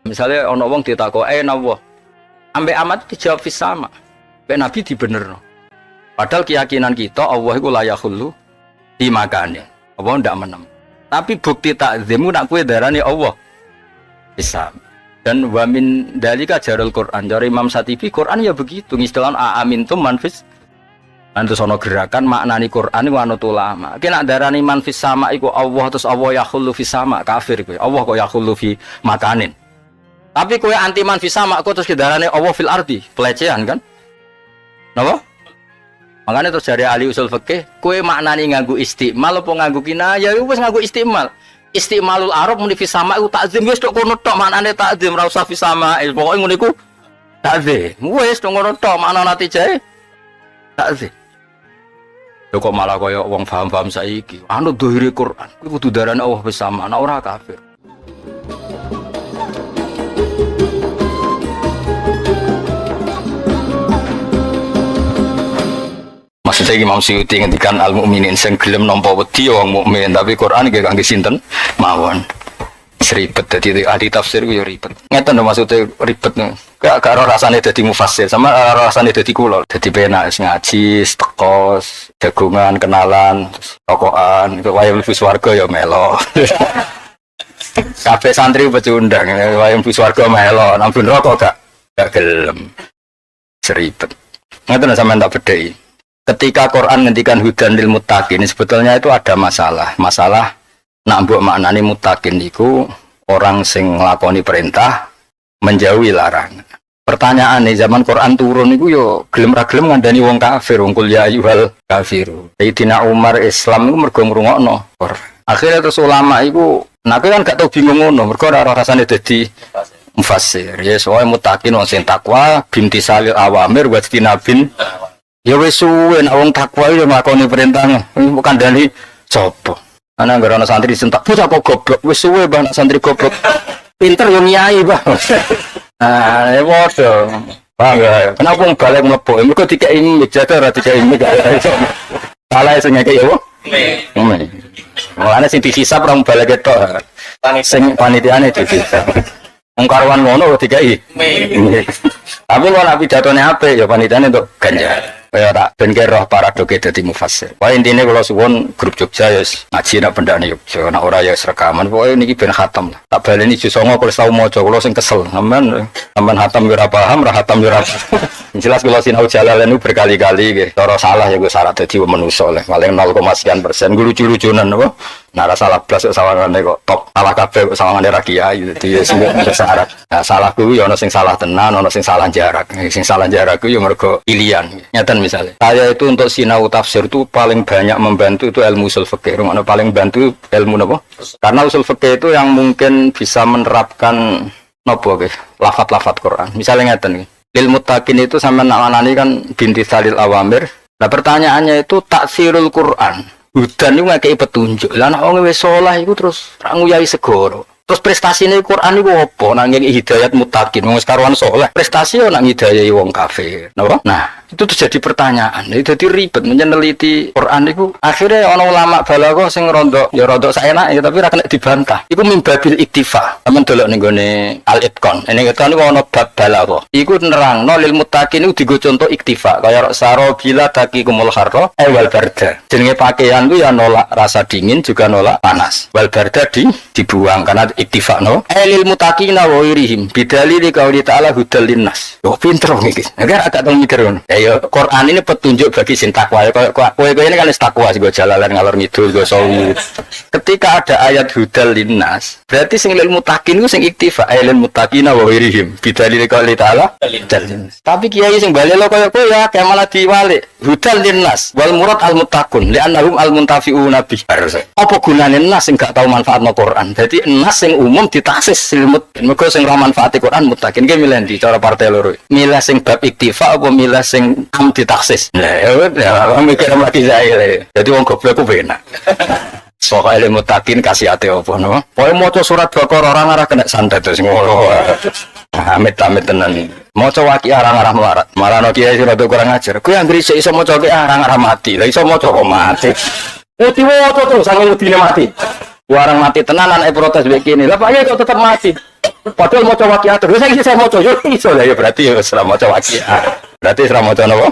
Misalnya ono wong ditakok, Allah. Ambek amat dijawab fis sama. Ambek Nabi dibenerno. Padahal keyakinan kita Allah iku la yakhullu di makane. Allah ndak menem. Tapi bukti takzimu nak kowe darani Allah fis sama. Dan wa min dalika jarul Quran. Dari Imam Satibi Quran ya begitu. Istilah aamintum man fis. Antu sono gerakan maknani Quran iku anut ulama. Ki nak darani man fis sama iku Allah terus Allah yakhullu fis sama kafir kowe. Allah kok yakhullu fi makanin. Tapi kowe anti man fis sama kok terus kedarane Allah fil ardi, pelecehan kan? Napa? Makanya terus dari ahli usul fikih, kowe maknani nganggo istimal apa nganggo kinayah? Ya wis nganggo istimal. Istimalul arab muni fis sama iku takzim wis tok kono tok maknane takzim ra usah fis sama. Pokoke ngono iku takzim. Wis tok ngono tok maknane natijae takzim. Lho kok malah kaya wong paham-paham saiki. Anu dohire Quran, kuwi kudu darane Allah fis sama, ana ora kafir. Maksudnya Imam Suyuti ngendikan al-mukminin sing gelem nampa wedi wong mukmin, tapi Quran iki kangge sinten mawon. Ribet dadi ahli tafsir ku ya ribet. Ngeten lho maksudnya ribet. Gak karo rasane dadi mufassir, sama rasane dadi kula. Dadi penak ngaji, tekos, jagungan, kenalan, tokoan, wae mlebu swarga ya melo. Kabeh santri pecundang, wae mlebu swarga melo, nang neraka gak gelem. Seribet. Ngeten sampean tak bedheki. Ketika Quran ngendikan hudan lil muttaqin, sebetulnya itu ada masalah. Masalah nak mbok maknane muttaqin niku orang sing nglakoni perintah menjauhi larangan. Pertanyaan nih zaman Quran turun niku yo gelem ra gelem ngandani wong kafir, wong kul ya ayyuhal kafiru. Sayyidina Umar Islam niku mergo ngrungokno. Akhirnya terus ulama iku nek kan gak tau bingung ngono, mergo ora rasane dadi mufassir. Ya soal muttaqin wong sing takwa, binti salil awamir wa tinabin. Ya wis suwe nek wong takwa yo nglakoni perintahnya. Bukan dari sapa. Ana nggak ana santri disentak, bocah kok goblok. Wis suwe bang santri goblok. Pinter yo nyai, Bang. Nah, ya bodoh. Bang, kenapa wong balik mlebu? Mergo dikeki mik jaga ora dikeki mik. Salah sing ngekeki yo. Mulane sing dihisab rong balik ketok. Sing panitiane dihisab. Wong karwan ngono dikeki. Tapi kalau nak pidatone apik ya panitiane untuk ganjar. Kaya tak ben roh para doke dadi mufassir. Pokoke intine kula suwun grup Jogja ya ngaji nak bendane Jogja, nak ora ya rekaman. Pokoke niki ben khatam lah. Tak baleni juz 9 kula tau maca, kula sing kesel. Sampeyan khatam yo ora paham, ra khatam yo ora. Jelas kula sinau Jalalain berkali-kali nggih. Cara salah ya gue syarat dadi manusa lah. Paling 0,sekian%. Gue lucu-lucunan apa? Nah, salah blas kok sawangane kok top. Salah kabeh kok sawangane ra kiai dadi sing syarat. Nah, salah kuwi ya ana sing salah tenan, ana sing salah jarak. Sing salah jarak kuwi ya mergo pilihan. Nyatan misalnya. Saya itu untuk sinau tafsir itu paling banyak membantu itu ilmu usul fikih. Rumahnya paling bantu ilmu apa? Karena usul fikih itu yang mungkin bisa menerapkan nopo guys, lafat-lafat Quran. Misalnya ngeten nih. Lil muttaqin itu sampai naklanani kan binti salil awamir. Nah pertanyaannya itu taksirul Quran. Hudan itu ngekei petunjuk. Lah nek wong wis saleh iku terus ra nguyai segoro. Terus prestasinya Quran itu apa? Nanging hidayat muttaqin, wong karuan saleh. Prestasi yo nang hidayai wong kafir. Napa? Nah, itu tuh jadi pertanyaan. Itu jadi ribet meneliti Quran itu. Akhirnya ana ulama balaghah sing rondok saenake tapi ora kena dibantah. Iku mimbabil iktifa. Sampeyan delok ning gone Al-Itqan. Ning Itqan niku ana bab balaghah. Iku nerangno lil muttaqin iku digo contoh iktifa. Kaya saro bila taqikumul harra wal barda. Jenenge pakaian ku ya nolak rasa dingin juga nolak panas. Wal barda dibuang karena iktifa no. Lil muttaqina wa wirihim bidali li qauli ta'ala hudal linnas. Yo pinter iki. Nek agak tau mikir ngono. Ya Quran ini petunjuk bagi sin takwa. Kowe ini kan takwa sih gue jalalan ngalor ngidul gue sawu. Ketika ada ayat hudal linnas, berarti sing lil muttaqin ku sing iktifa lil muttaqina wa wirihim bidali li qauli ta'ala hudal linnas. Tapi kiai sing bali lo koyo kowe ya kayak malah diwalik hudal linnas wal murad al muttaqun li'annahum al muntafi'una bi. Apa gunane nas sing gak tau manfaatno Quran? Jadi nas sing umum ditaksis ilmu mergo sing ora manfaati Quran muttaqin ki milih ndi cara partai loro. Milih sing bab iktifa apa milih sing am ditaksis. Lah ya mikir lagi saya. Jadi wong goblok ku penak. Soale ilmu muttaqin kasih ate apa no. Pokoke maca surat Baqarah ora ngarah kena santet terus ngono. Amit-amit tenan. Maca waki arang-arang melarat. Malah no kiai sing rada kurang ajar. Kuwi anggere iso maca ki arang-arang mati. Lah iso maca kok mati. Uti waca terus sange udine mati. Orang mati tenanan protes begini. Lah Pak Kiai kok tetap mati. Padahal mau coba waqiah terus saya mau coba iso lah ya berarti ya serah mau coba waqiah. Berarti serah mau coba apa?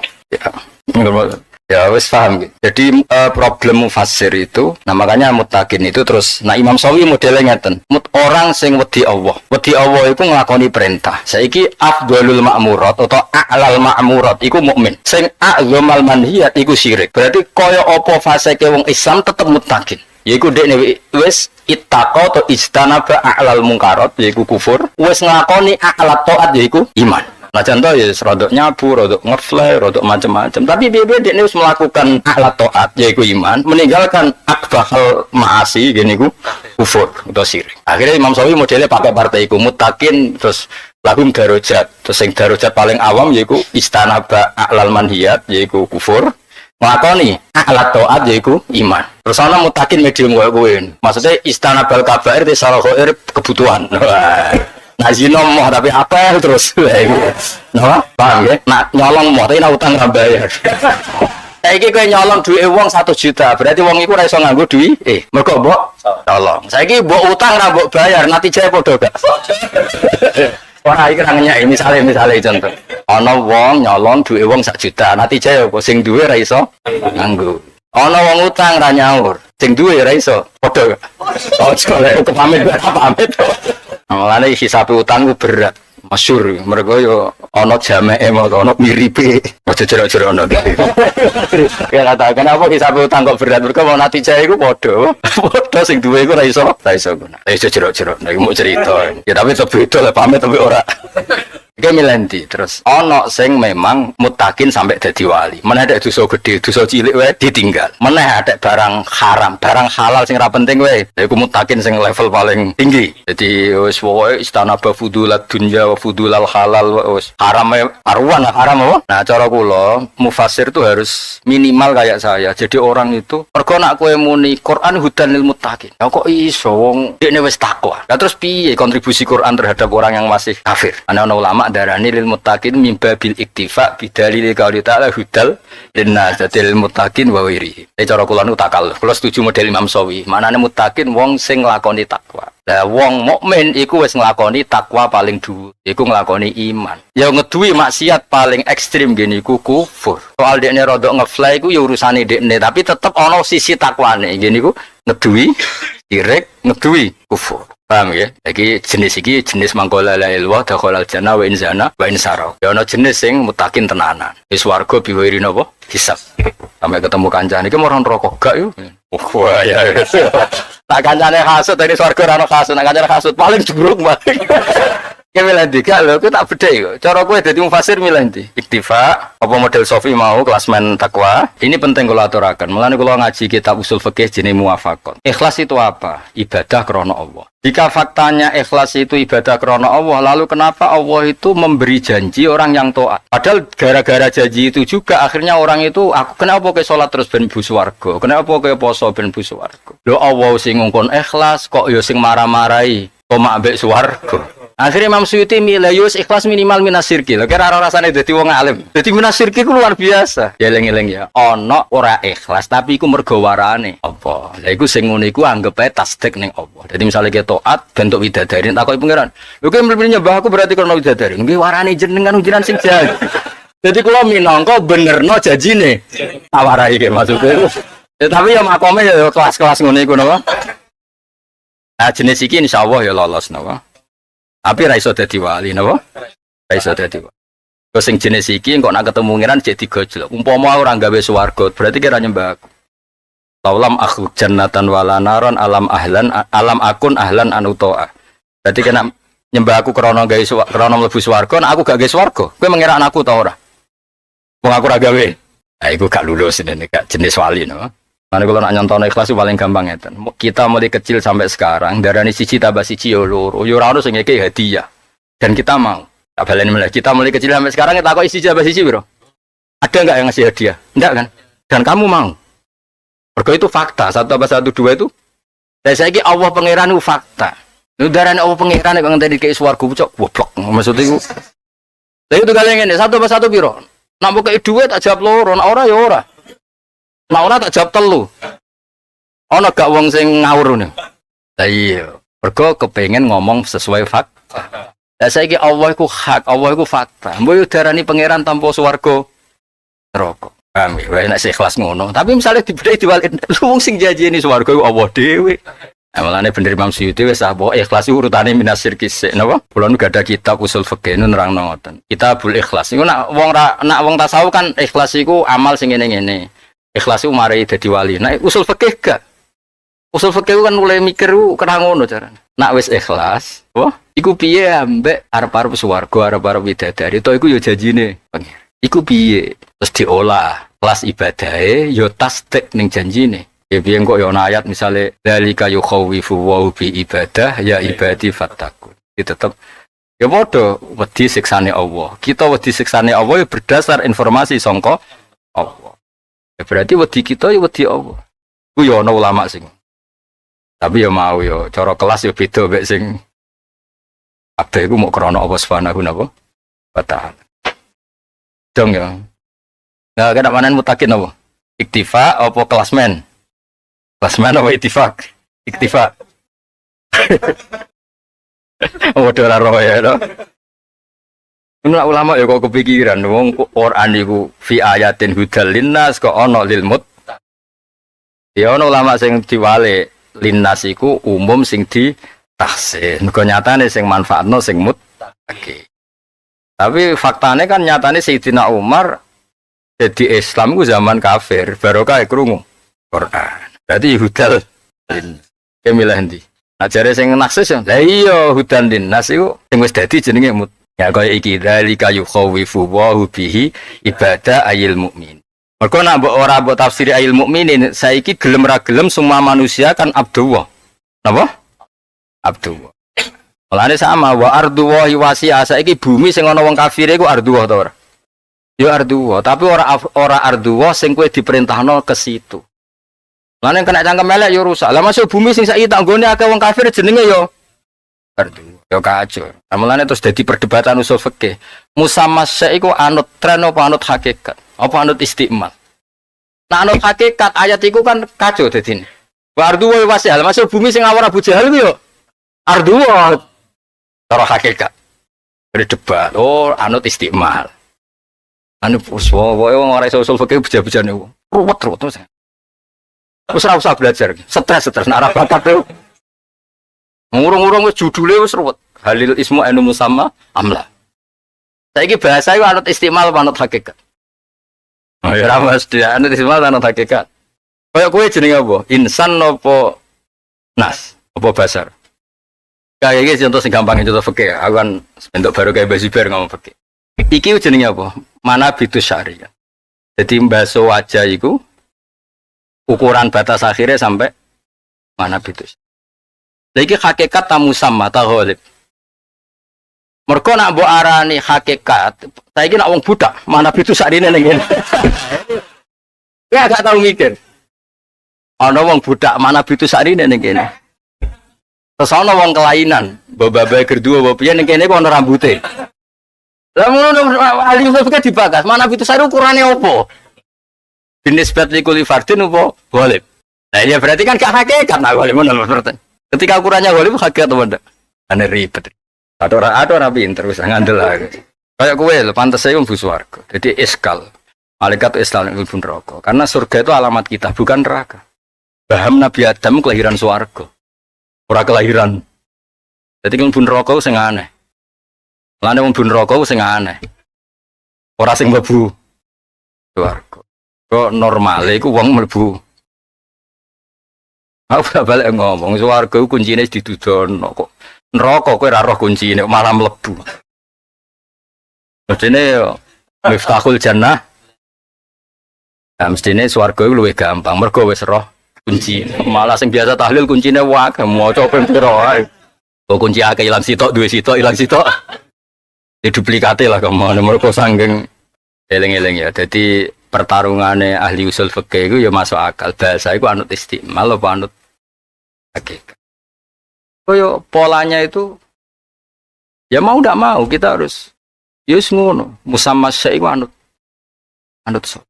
Ya wis paham. Jadi problem mufassir itu, nah makanya muttaqin itu terus. Nah Imam Syafi'i modelnya ngeten. Orang sing wedi Allah iku nglakoni perintah. Saiki afdhalul ma'murat atau a'lal ma'murat iku mukmin. Sing a'zamal manhiyat iku syirik. Berarti kaya apa faseke wong Islam tetep muttaqin. Yaiku dekne wis ittaqa atau istanaba a'lal munkarat yaiku kufur, wis nglakoni a'lat taat yaiku iman. Nah contoh ya rodok nyabu, rodok ngefly, rodok macam-macam. Tapi biar dia harus melakukan alat taat yaitu iman, meninggalkan akbahal maasi gini ku kufur atau syirik. Akhirnya Imam Syafi'i modelnya pakai partai ku mutakin terus lahum darajat. Terus yang darajat paling awam yaitu istanaba a'lal manhiyat yaitu kufur. Nglakoni alat taat yaitu iman. Terus ana mutakin medium kowe. Maksudnya istanabal kabair di salah khair kebutuhan. Nah zina moh tapi apa terus nah paham ya nak nyolong moh tapi nak utang ra bayar saiki kowe nyolong duit wong 1 juta berarti wong iku ora iso nganggo duit mergo mbok tolong saiki mbok utang ra mbok bayar natijane padha gak ora iki ra ngenyek misale contoh ana wong nyolong duit wong 1 juta natijane apa sing duwe ra iso nganggo ana wong utang ra nyaur sing duwe ra iso padha gak ojo lek kepamit pamit mulane hisab utang ku berat, masyhur. Mergo yo ana jameke ana miripe. Aja jero-jero ana. Ya kata kenapa hisab utang kok berat? Mergo mau natijah iku padha. Padha sing duwe iku ora iso guna. Aja jero-jero. Nek mau cerita. Ya tapi tetep beda lah pamit tapi ora. Iki milenti terus ana sing memang mutakin sampai dadi wali. Meneh ada dosa gede, dosa cilik wae ditinggal. Meneh ada barang haram, barang halal sing ora penting wae. Iku mutakin sing level paling tinggi. Jadi wis pokoke istanaba fudulat dunya wa fudulal halal wis haram aruan haram apa? Nah, cara kula mufassir itu harus minimal kayak saya. Jadi orang itu mergo nak kowe muni Quran hudan lil muttaqin. Ya kok iso wong dekne wis takwa. Lah terus piye kontribusi Quran terhadap orang yang masih kafir? Ana ulama darani lil muttaqin mimba bil iktifa bidalil qauli ta'ala hudal linnas lil muttaqin wa wiri. Cara kula nu takal. Kula setuju model Imam Syafi'i. Manane muttaqin wong sing nglakoni takwa. Lah wong mukmin iku wis nglakoni takwa paling dhuwur. Iku nglakoni iman. Ya ngeduwi maksiat paling ekstrim gene iku kufur. Soal dekne rodok ngefly iku ya urusane dekne, tapi tetep ana sisi takwane. Gene iku ngeduwi syirik, ngeduwi kufur. Paham ya? Iki jenis mangkola la ilwa dakhalal jannah wa inzana wa insara. Ya ana jenis sing mutakin tenanan. Wis warga biwiri napa? Hisab. Sampai ketemu kancane iki moron rokok gak yo. Wah ya. Tak kancane hasud dari swarga ora ono hasud, nak kancane hasud paling juruk banget. Ya milih tiga lho, aku tak beda yo. Cara kowe dadi mufassir milih ndi? Iktifa apa model Sofi mau klasmen takwa. Ini penting kula aturaken. Mulane kula ngaji kitab usul fikih jenenge muwafaqat. Ikhlas itu apa? Ibadah krana Allah. Jika faktanya ikhlas itu ibadah krana Allah, lalu kenapa Allah itu memberi janji orang yang taat? Padahal gara-gara janji itu juga akhirnya orang itu aku kenapa ke salat terus ben mlebu swarga? Kenapa ke poso ben mlebu swarga? Lho Allah sing ngongkon ikhlas kok ya sing marah-marahi kok mak mbek swarga. Akhirnya Imam Suyuti milih yus ikhlas minimal minas syirki. Lha kira rasane dadi wong alim. Dadi minas syirki ku luar biasa. Ya eling-eling ya. Ana ora ikhlas tapi iku mergo warane. Apa? Lah iku sing ngono iku anggap ae tasdik ning Allah. Dadi misale ki taat bentuk widadari takoki pangeran. Lho ki mlebu nyembah aku berarti krana widadari. Nggih warane jenengan ujiran sing jago. Dadi kula minangka benerno janjine. Tawarai ki maksudnya. Ya tapi ya makome ya kelas-kelas ngono iku napa. Nah jenis iki insyaallah ya lolos napa. Tapi ra iso dadi wali napa? Ra iso dadi wali. Terus sing jenis iki kok nak ketemu ngiran jadi gojlok. Umpama ora gawe swarga, berarti kira nyembah aku. Laulam akhu jannatan wala naron alam akun ahlan anutoa. Berarti kena nyembah aku krana gawe krana mlebu swarga, nek aku gak gawe swarga, kowe mengira anakku ta ora? Wong aku ora gawe. Nah iku gak lulus ini gak jenis wali napa? Mana kalau nak nyontono ikhlas itu paling gampang ya. Kita mulai kecil sampai sekarang, darani siji tambah siji yo loro. Yo ora ono sing ngekeki hadiah. Dan kita mau. Tak baleni mulai. Kita mulai kecil sampai sekarang kita kok isi tambah siji, Bro. Ada enggak yang ngasih hadiah? Enggak kan? Dan kamu mau. Mergo itu fakta. 1 tambah 1 2 itu. Dan saiki Allah pangeran itu fakta. Itu darani Allah pangeran nek ngenteni ke swarga cok goblok. Maksud iku. Lha itu kalian ngene, 1 tambah 1 piro? Nak mbok kei dhuwit tak jawab loro, nak ora ya ora. Nah ora tak jawab telu. Ana gak wong sing ngawur ngene. Lah iya, mergo kepengen ngomong sesuai fakta. Lah saiki Allah iku hak, Allah iku fakta. Mbok yo darani pangeran tanpa swarga neraka. Paham ya? Wis nek ikhlas ngono. Tapi misalnya dibedhek diwalik wong sing janjine swarga iku Allah dhewe. Nah, malahnya bener Imam Suyuti wis apa ikhlas urutane minas syirki sik napa? Kula nu gada kitab usul fikih nu nerangno ngoten. Kitabul Ikhlas. Iku nak wong tasawuf kan ikhlas iku amal sing ngene-ngene. Ikhlas iku mari dadi wali. Nek usul fikih gak. Usul fikih kan mulai mikir kena ngono carane. Nak wis ikhlas, wah, iku piye ambek arep-arep swarga, arep-arep widadari to iku ya janjine pengen. Iku piye? Terus diolah kelas ibadahe ya tasdik ning janjine. Ya biyen kok ya ana ayat misale dzalika yukhawifu wa bi ibadah ya ibadi fattaqun. Itu tetep ya padha wedi siksane Allah. Kita wedi siksane Allah ya berdasar informasi sangka Allah. Ya berarti wedi kita ya wedi Allah. Ku ya ana ulama sing tapi ya mau ya cara kelas ya beda mek sing kabeh iku mok krana Allah Subhanahu wa taala. Dong ya. Nah, kena manen mutakin apa? Iktifa apa kelasmen? Kelasmen apa iktifak? Iktifa. Oh, ora roh ya to. Menurut ulama ya kok kepikiran wong Quran iku fi ayatin hudal linnas kok ana lil mut. Ya ana ulama sing diwale linnas iku umum sing di tahsin. Mergo nyatane sing manfaatno sing muttaqi. Tapi faktane kan nyatane Sayyidina Umar jadi Islam ku zaman kafir, barokah krungu Quran. Berarti hudal linnas. Kemilah ndi? Ajare sing naksis ya. Lah iya hudan linnas iku sing wis dadi jenenge mut. Ya kaya iki dzalika yukhawifu wa bihi ibadah ayil mukmin. Mergo nek ora mbok tafsiri ayil mukminin, saiki gelem ra gelem semua manusia kan abdullah. Napa? Abdullah. Mulane sama wa ardullahi wasi'ah. Saiki bumi sing ana wong kafir iku ardullah ta ora? Ya ardullah, tapi ora ardullah sing kowe diperintahno ke situ. Mulane kena cangkem elek ya rusak. Lah masuk bumi sing saiki tak nggone akeh wong kafir jenenge ya ardullah. Ya kacau. Mulane terus dadi perdebatan usul fikih. Musammasya iku anut tren apa anut hakikat? Apa anut istiqmal? Nah anut hakikat ayat iku kan kacau dadine. Wa ardullah wasi'ah. Masuk bumi sing ngawur Abu Jahal ku yo ardullah. Cara hakikat. Berdebat. Oh, anut istiqmal. Anu pokoke wong ora iso usul fikih beja-bejane wong. Ruwet terus. Wis ora usah belajar. Stres nek ora bakat tuh. Ngurung-ngurung wis judule wis ruwet. Halil ismu anu musamma amla. Saiki bahasa iku anut istiqmal apa anut hakikat? Oh ya ora mesti anut istiqmal anut hakikat. Kaya kowe jenenge apa? Insan apa nas? Apa basar? Kayak iki contoh sing gampang contoh fikih. Aku kan bentuk baru kayak Basiber ngomong fikih. Iki jenenge apa? Mana bitus syariah. Jadi mbaso wajah iku ukuran batas akhirnya sampai mana bitus. Lagi hakikat tamu sama taholib. Mergo nak mbok arani hakikat, saiki nak wong budak, mana bitus sakjane ning ngene. Ya gak tau mikir. Ana wong budak mana bitus sakjane ning kene. Terus ana wong kelainan, babae kedua bapak piye ning kene kok ana rambute. Lah ngono ahli fikih dibakas, mana itu saya ukurane opo? Binisbat likuli fardin opo? Boleh. Nah ya berarti kan gak hakikat nah boleh ngono berarti. Ketika ukurannya boleh hakikat atau enggak? Ane ribet. Ada orang pinter wis ngandel lagi. Kayak kowe lho pantes saya mlebu swarga. Jadi iskal. Malaikat Islam mlebu neraka. Karena surga itu alamat kita, bukan neraka. Paham Nabi Adam kelahiran swarga. Ora kelahiran. Jadi mlebu neraka sing aneh. Lane wong mlebu neraka sing aneh. Ora sing mlebu swarga. Kok normale iku wong mlebu. Aku balik ngomong swarga iku kuncine ditudono kok. Neraka kowe ora roh kuncine malah mlebu. Mestine yo miftahul jannah. Ya mestine swarga iku luwih gampang mergo wis roh kunci. Malah sing biasa tahlil kuncine wae maca ping pira wae. Kok kunci akeh ilang sitok duwe sitok ilang sitok. Duplikate lah kemana mereka sanggeng eling-eling ya. Jadi pertarungannya ahli usul fikih itu ya masuk akal. Bahasa itu anut istiqmal apa anut hakikat. So, polanya itu ya mau tidak mau kita harus yus ngono. Musammasya itu anut so.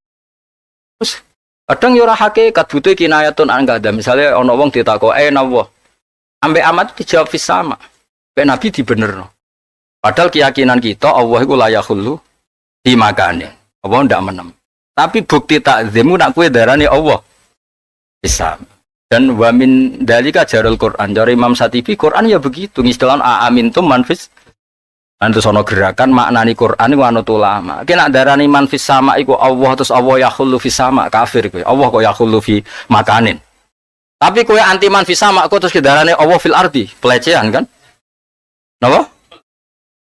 Terus kadang ya ora hakikat butuh kinayatun an kada. Misalnya ana wong ditakok nawah. Ambek amat itu dijawab fis sama. Ambek Nabi dibenerno. Padahal keyakinan kita Allah iku la yakhullu di makane. Allah ndak menem. Tapi bukti takzimu nak kowe darani Allah fis sama. Dan wa min dalika jarul Quran. Jare Imam Satibi Quran ya begitu. Ngistilahon amintum manfis. Antus ana gerakan maknani Quran iku anut ulama. Ki nak darani manfis sama iku Allah terus Allah yakhullu fis sama kafir kowe. Allah kok yakhullu fi makanin. Tapi kowe anti manfis sama kok terus darani Allah fil ardi. Pelecehan kan? Napa?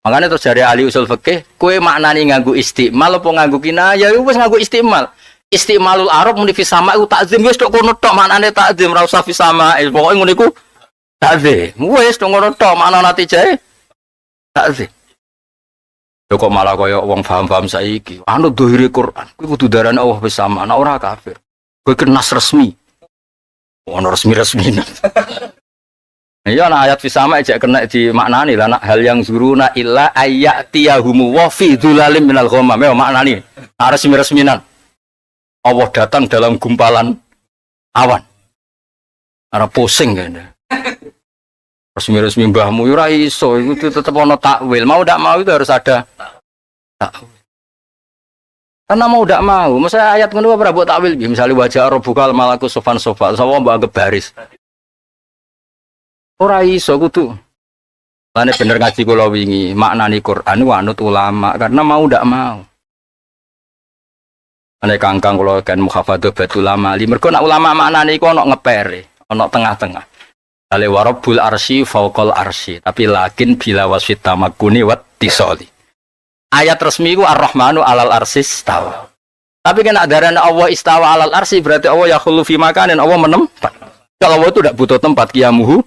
Makanya terus dari ahli usul fikih, kowe maknani nganggo istimal apa nganggo kinayah, ya wis nganggo istimal. Istimalul arab muni fi sama iku takzim wis tok kono tok maknane takzim ra usah fi sama. Pokoke ngono iku takzim. Wis tok ngono tok maknane tijae takzim. Kok malah kaya wong paham-paham saiki. Anut dohire Quran, kuwi kudu darane Allah fi sama, nek ora kafir. Kowe kenas resmi. Ono resmi-resmi. Iya nah ayat fisama aja kena di maknani lah hal yang zuruna illa ayyatiyahumu wa fi dzulalim minal ghamam ya maknani resmi-resminan Allah datang dalam gumpalan awan ara pusing kan resmi-resmi mbahmu ora iso itu tetep ono takwil mau ndak mau itu harus ada takwil karena mau ndak mau masa ayat ngono ora mbok takwil misalnya wajah rabbukal malaku sofan sofa sapa mbok anggap baris ora iso kudu. Lane bener ngaji kula wingi, maknani Quran wanut ulama karena mau ndak mau. Ane kangkang kula kan muhafadzah batul ulama, mergo nek ulama maknani iku ana ngepere, ana tengah-tengah. Ale warabbul arsy fauqal arsy, tapi lakin bila wasfit tamakkuni wat tisali. Ayat resmi iku ar-rahmanu alal arsy istawa. Tapi kena darane Allah istawa alal arsy berarti Allah yakhullu fi makanin, Allah menempat. Kalau Allah itu tidak butuh tempat qiyamuhu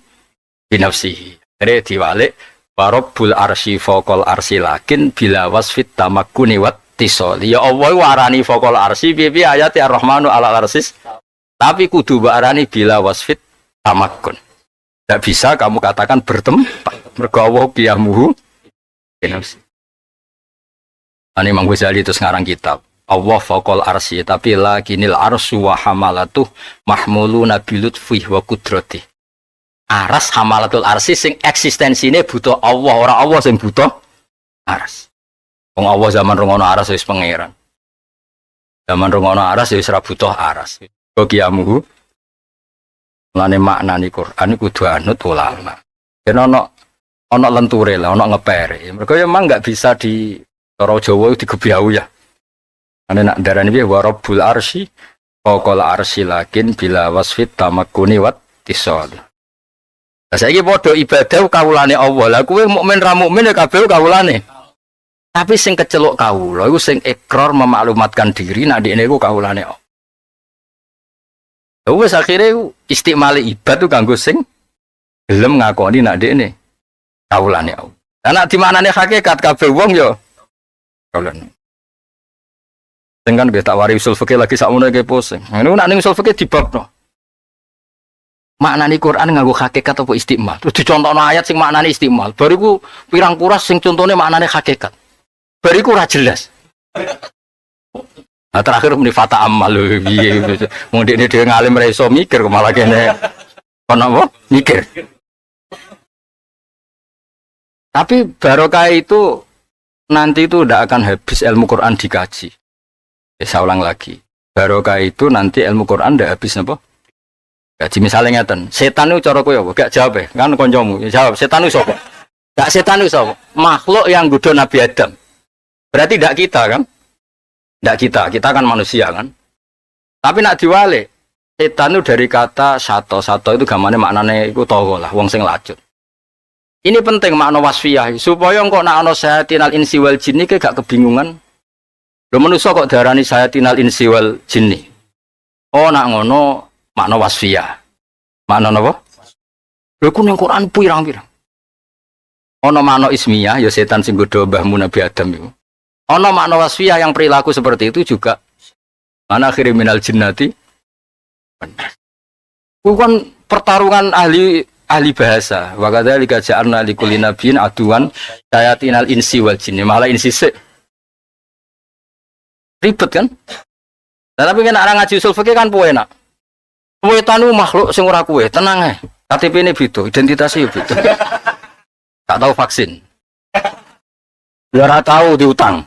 binafsihi. Jadi diwalik warabbul arsy faqal arsy lakin bila wasfit tamakkuni wat tisali. Ya Allah warani faqal arsy piye ayat ar-rahmanu ala arsis. Tapi kudu warani bila wasfit tamakkun. Tidak bisa kamu katakan bertempat. Mergo Allah qiyamuhu binafsihi. Ani Imam Ghazali itu sekarang kitab Allah faqal arsy tapi lakinil arsyu wa hamalatuh mahmuluna bilutfi wa qudrati. Aras hamalatul arsy sing eksistensine butuh Allah, ora Allah sing butuh aras. Wong Allah zaman rungono aras wis pangeran. Zaman rungono aras wis ora butuh aras. Kok kiamuhu. Lane maknani Quran iku kudu anut ulama. Yen ana lenture lah, ana ngepere. Mergo memang enggak bisa di cara Jawa digebyau ya. Ane nak darani piye wa rabbul arsy faqal arsy lakin bila wasfit tamakkuni wat tisal. Saiki padha ibadah kawulane Allah. Lah kowe mukmin ra mukmin ya kabeh kawulane. Tapi sing keceluk kawula iku sing ikrar memaklumatkan diri nek ndekne iku kawulane Allah. Wes akhire istimali ibad tu kanggo sing gelem ngakoni nek ndekne kawulane Allah. Lah nek dimaknane hakikat kabeh wong ya kawulane. Sing kan tak wari usul fikih lagi sakmono iki pusing. Ngono nek ning usul fikih dibabno. Maknani Quran nganggo hakikat apa istimal. Terus dicontohno ayat sing maknani istimal. Bariku pirang kuras sing contone maknane hakikat. Bariku ora jelas. Nah terakhir muni fata amal lho piye. Wong dekne dhewe ngalim ra iso mikir kok malah kene ono apa? Mikir. Tapi barokah itu nanti itu tidak akan habis ilmu Quran dikaji. Saya ulang lagi. Barokah itu nanti ilmu Quran tidak habis apa? Gaji misalnya ngeten, setan itu cara kowe apa? Gak jawab ya, kan koncomu. Jawab, setan itu sapa? Gak setan itu sapa? Makhluk yang godho Nabi Adam. Berarti tidak kita kan? Tidak kita kan manusia kan? Tapi nak diwalik, setan itu dari kata sato itu gamane maknane iku tawa lah, wong sing lacut. Ini penting makna wasfiyah, supaya engko nak ana sayatinal insi wal jinni gak kebingungan. Lho manusa kok darani sayatinal insi wal jinni. Oh nak ngono makna wasfiyah. Makna napa? Lha ku ning Quran pirang-pirang. Ana makna ismiyah ya setan sing godho mbahmu Nabi Adam iku. Ana makna wasfiyah yang perilaku seperti itu juga. Mana akhir minal jinnati. Bukan pertarungan ahli bahasa. Wa kadzalika ja'alna likulli nabiyyin aduwan sayatinal insi wal jinni. Malah insi sik. Ribet kan? Tapi kan orang ngaji usul fikih kan puwe nak. Kowe tanu makhluk sing ora kowe, tenang ae. KTP ini beda, identitasnya beda. Gak tahu vaksin. Ya ora tahu diutang.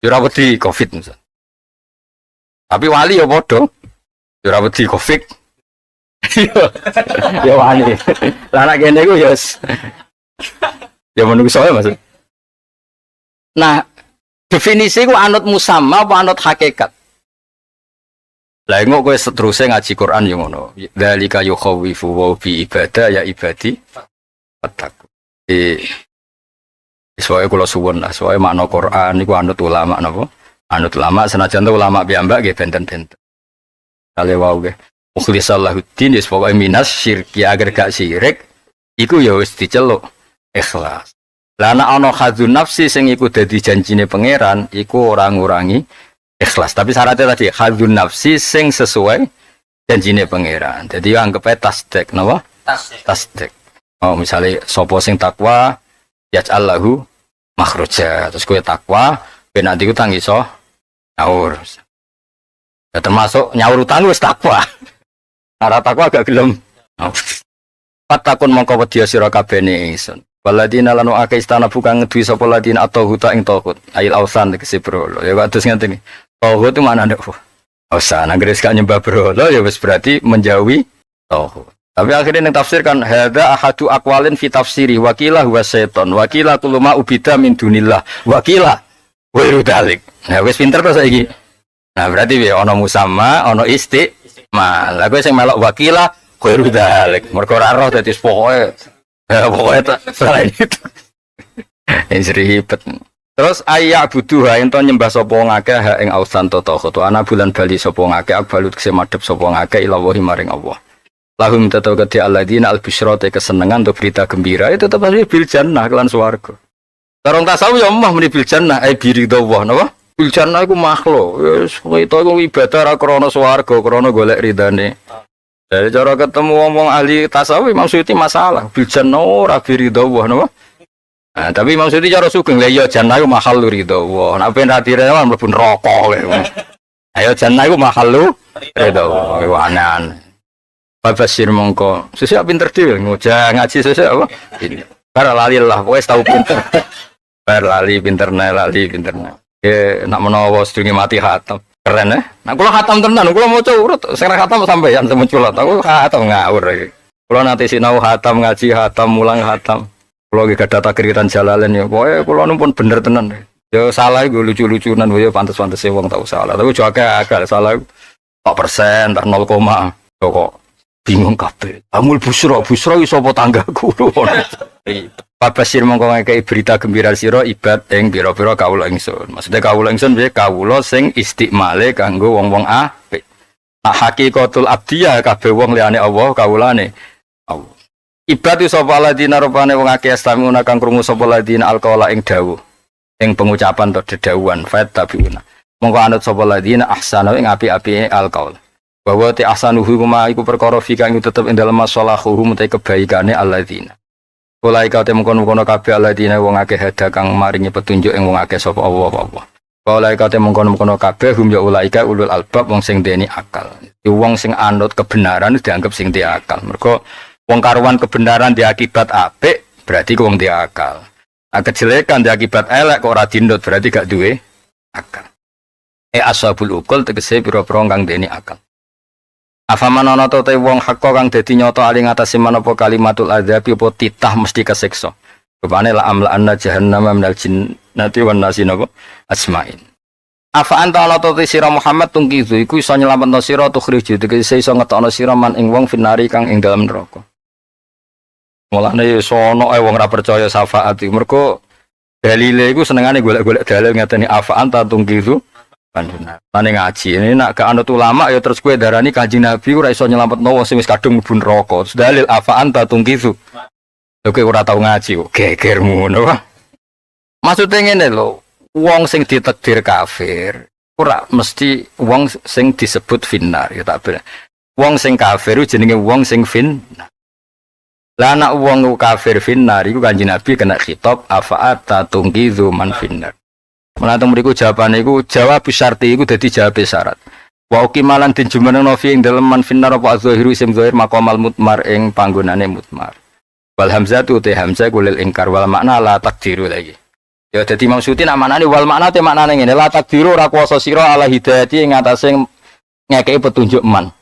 Ya ora wedi Covid misal. Tapi wali ya bodoh. Ya ora wedi Covid. Ya wali. Lah anak kene iku ya menunggu soalnya maksud. Nah, definisi ku anut musamma apa anut hakikat? Lah engko kowe seterusnya ngaji Quran yo ngono. Dzalika yukhawifu wa bi ibadah ya ibadi fattaku. Soale kula suwun lah, soale makna Quran niku anut ulama napa? Anut ulama senajan ulama piyambak nggih benten-benten. Kale wau nggih. Mukhlishallahuddin wis pokoke minas syirki agar gak syirik iku ya wis diceluk ikhlas. Lah ana khadzun nafsi sing iku dadi janjine pangeran iku ora ngurangi ikhlas, tapi syaratnya tadi khadzun nafsi sing sesuai janjine pangeran. Jadi anggap ae tasdik napa? Tasdik. Oh misalnya sapa sing takwa yaj'allahu makhraja. Terus kowe takwa ben nanti utang iso nyaur. Ya termasuk nyaur utang wis takwa. Ora takwa gak gelem. Fatakun mongko wedi sira kabehne ingsun. Waladina lanu akeh istana bukan ngedui sapa ladina atau huta ing tauhid. Ail ausan tegese brolo. Ya kados ngene iki. Tauhid itu mana ndak? Ausan anggere gak nyembah brolo ya wis berarti menjauhi tauhid. Tapi akhirnya yang tafsir kan hadza ahadu aqwalin fi tafsiri wakilah wa syaiton wakilah kuluma ubida min dunillah wakilah wairu dalik. Nah wis pinter to saiki. Nah berarti ya ana musamma ana istiqma. Lah kowe sing melok wakilah wairu dalik. Mergo ora roh dadi pokoke tak selain itu. Wis ribet. Terus ayya buduha ento nyembah sapa ngakeh ha ing ausan toto ana bulan bali sapa ngakeh akbalut kese madhep sapa ngakeh ila wahi maring Allah. Lahum tetap keti alladzina al-busyra te kesenangan untuk berita gembira itu tetap pasti bil jannah kelan swarga. Karong tasawuf ya omah muni bil jannah biridawah napa? Bil jannah iku makhluk. Wis itu iku ibadah ra krana swarga, krana golek ridane. Dari cara ketemu wong ahli tasawuf maksudnya masalah bil jannah ora biridawah napa? Nah, tapi maksudnya cara sugeng lha ya jannah iku mahal ridawah. Nek ben ra direne mlebu neraka kowe. Ayo jannah iku mahal ridawah. Wanan. Babasir mongko sesuk pinter dhewe ngojah ngaji sesuk apa bar lali lah wis tau pinter bar lali pinterna nak menawa sedurunge mati khatam keren nak kula khatam tenan kula maca urut sing khatam sampeyan semunculat aku khatam ngawur iki kula nate sinau khatam ngaji khatam mulang khatam kula iki gadah takriran jalalen ya pokoke kula numpun bener tenan ya salah iku lucu-lucunan ya pantes-pantese wong tau salah tapi jo akeh salah 4% tak 0, kok bingung kabeh. Amul busra iso apa tanggaku. Babasir mongko ngekeki berita gembira sira ibad ing pira-pira kawula ingsun. Maksudnya kawula ingsun piye kawula sing istiqmale kanggo wong-wong apik. Nah hakikatul abdiyah kabeh wong liyane Allah kawulane Allah. Ibad iso sapa ladina rupane wong akeh astamuna kang krungu sapa ladina alqaula ing dawuh. Ing pengucapan to dedawuhan fat tabiuna. Mongko anut sapa ladina ahsana ing apik-apike alqaul. Bahwa ti ahsanuhu kuma iku perkara fikang tetep ing dalem masalahum te kebaikane alladzina. Walaika te mengkono-kono kabeh alladzina wong akeh hada kang maringi petunjuk ing wong akeh sapa Allah. Walaika te mengkono-kono kabeh hum ya ulaika ulul albab wong sing deni akal. Wong sing anut kebenaran dianggap sing di akal. Mergo wong karuan kebenaran diakibat apik berarti wong di akal. Nah, kejelekan diakibat elek kok ora dindut berarti gak duwe akal. Ashabul ukul tegese pira-pira kang deni akal. Afaman ana ta wong hakka kang dadi nyata ali ngatasi menapa kalimatul adzabi apa titah mesti kesiksa. Rupane la amla anna jahannama minal jinnati wan nasi napa asmain. Afa anta ala ta sira Muhammad tungkizu iku iso nyelametno sira tukhriju tegese iso ngetokno sira man ing wong finari kang ing dalam neraka. Mulane sono ae wong ora percaya syafaat iku mergo dalile iku senengane golek-golek dalil ngateni afa anta tungkizu Tane ngaji ini nak ke anut ulama ya terus kue darani Kanjeng Nabi ora iso nyelametno wong sing wis kadung mlebu neraka. Dalil afa anta tungkizu. Lho kowe ora tau ngaji kok gegermu ngono. Maksude ngene lho, wong sing ditakdir kafir ora mesti wong sing disebut finnar ya tak bener. Wong sing kafir jenenge wong sing finnar. Lah anak wong kafir finnar iku Kanjeng Nabi kena khitab afa anta tungkizu man finnar. Menantung mriku jawabane iku jawab syarti iku dadi jawab syarat. Wa ukimalan den jumeneng fi ing dalem man finnar apa azhiru isim zahir maqamal mutmar ing panggonane mutmar. Wal hamzatu te hamzah kulil ingkar wal makna la takdiru lagi. Ya dadi maksudé nak maknane wal makna te maknane ngene la takdiru ora kuwasa sira ala hidayati ing atase ngekeki petunjuk man.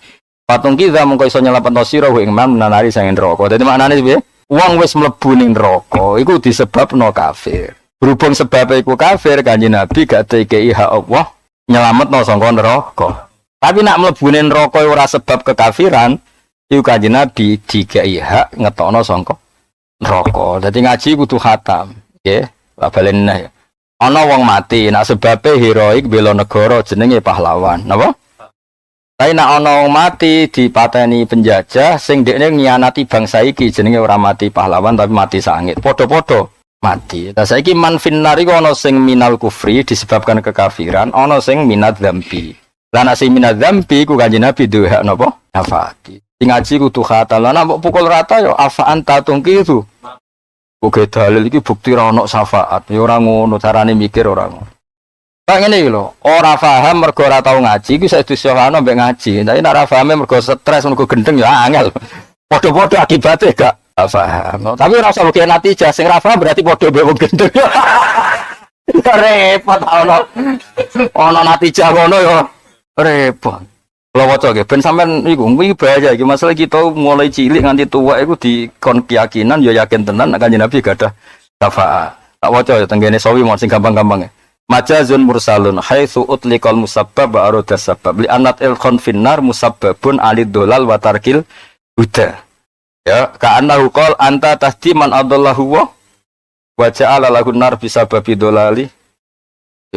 Patung kita mengko iso nyelapetno sira ing man nanari sang neraka. Dadi maknane piye? Wong wis mlebu ning neraka iku disebabno kafir. Berhubung sebab iku kafir Kanjeng Nabi gak dikei hak Allah nyelametno saka neraka. Tapi nak mlebune neraka ora sebab kekafiran, iku Kanjeng Nabi dikei hak ngetokno saka neraka. Dadi ngaji kudu khatam, nggih. Lah balen ya. Ana wong mati, nak sebabe heroik bela negara jenenge pahlawan. Napa? Tapi nak ana wong mati dipateni penjajah sing dekne ngianati bangsa iki jenenge ora mati pahlawan tapi mati sangit. Padha-padha mati. Lah saiki man finnar iku ana sing minal kufri disebabkan kekafiran, ana sing minad dzambi. Lah nek sing minad dzambi ku Kanjeng Nabi duwe hak napa? Nafati. Sing ngaji kudu khatam. Lah nek pukul rata ya afaan tatung itu. Oke dalil iki bukti ra ono syafaat. Ya ora ngono carane mikir ora ngono. Pak ngene iki lho, ora paham mergo ora tau ngaji iku sak disyarahno mbek ngaji. Tapi nek ora pahame mergo stres mergo gendeng ya angel. Padha-padha akibate gak paham. Tapi ora usah mikir natijah sing ra paham berarti padha mbek wong gendeng. Repot ono natijah ngono ya. Repot. Kalau waca nggih ben sampean iku kuwi bahaya iki masalah kita mulai cilik nganti tua iku dikon keyakinan ya yakin tenan nek Kanjeng Nabi gak ada syafaat. Tak waca ya tenggene sawi mon sing gampang-gampang. Majazun mursalun haitsu utliqal musabbab wa arada sabab li anat il finnar musabbabun alid dolal wa tarkil huda. Ya, ka annahu qol anta tahdi man adallahu wa ja'ala lahu nar bisababi dolali.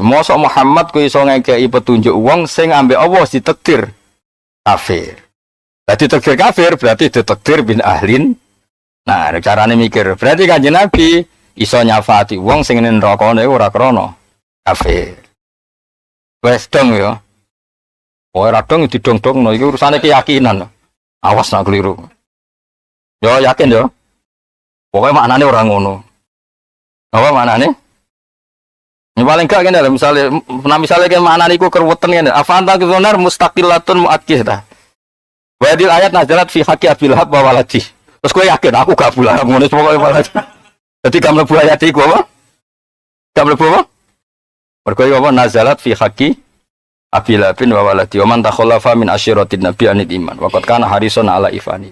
Mosok Muhammad ku iso ngekeki petunjuk wong sing ambek Allah ditakdir kafir. Berarti takdir kafir berarti ditakdir bin ahlin. Nah, carane mikir. Berarti Kanjeng Nabi iso nyafaati wong sing ning neraka ora krana kafir. Wes dong ya. Ora dong didong-dongno iki urusane keyakinan. Awas nak keliru. Yo yakin yo. Pokoke maknane ora ngono. Apa maknane? Ini paling gak gini lah, misalnya kan makna niku kerweten gini. Afanta kezonar mustaqilatun mu'adkih dah. Wadil ayat nazarat fi haqi abil hab wa waladi. Terus gue yakin aku gak pula ngono pokoknya waladi. Jadi kamu lebu ayat iku apa? Kamu lebu apa? Mergo apa nazarat fi haqi abil habin wa waladi. Wa man takhallafa min asyiratin nabi anid iman. Wa qad kana harisun ala ifani.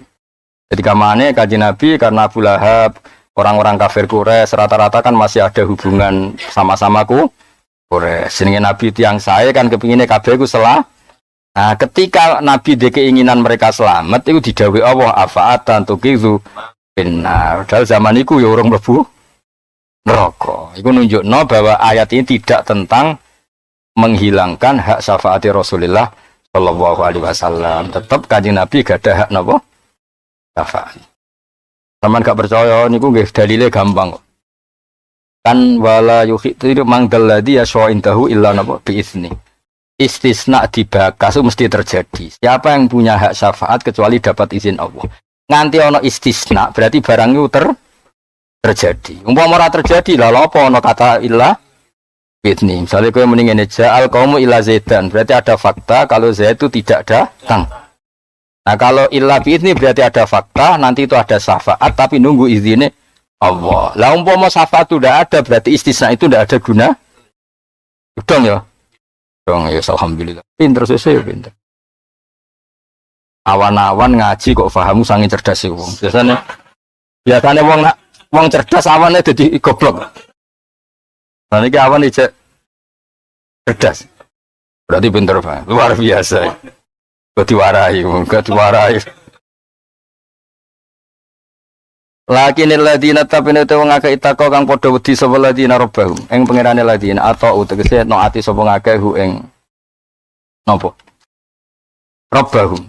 Jadi kamane Kanjeng Nabi karena Abu Lahab orang-orang kafir Quraisy rata-rata kan masih ada hubungan sama-sama Quraisy. Jenenge Nabi tiang sae kan kepingine kabeh ku salah. Nah, ketika Nabi de keinginan mereka selamat itu didhawuhi Allah afaatan tukizu benar. Padahal zaman iku ya urung mlebu neraka. Iku nunjukno bahwa ayat ini tidak tentang menghilangkan hak syafaati Rasulullah sallallahu alaihi wasallam. Tetap Kanjeng Nabi gak ada hak napa? Syafaat. Saman gak percaya niku nggih dalile gampang kok. Kan wala yuhitu mangdalladzi yaswa indahu illa napa bi izni. Istisna dibakas mesti terjadi. Siapa yang punya hak syafaat kecuali dapat izin Allah. Nganti ana istisna berarti barang itu terjadi. Umpama ora terjadi lah apa ana kata illa bi izni. Misale kowe muni ngene ja'al qaumu illa zaidan berarti ada fakta kalau Zaid itu tidak datang. Nah kalau illa bi'izni berarti ada fakta, nanti itu ada syafaat, tapi nunggu izinnya Allah. Lah umpama syafaat itu tidak ada, berarti istisna itu tidak ada guna. Dong ya? Dong ya, alhamdulillah. Pinter sesuai ya pinter. Awan-awan ngaji kok fahamu sangat cerdas sih wong. Biasanya wong cerdas awannya jadi goblok. Nah ini awan ijek cerdas. Berarti pinter Pak, luar biasa. Gak diwarai. Lakinil ladina tapine te wong akeh itako kang padha wedi sapa ladina robbahum. Ing pangerane ladina atau tegese no ati sapa ngakeh hu ing napa? Robbahum.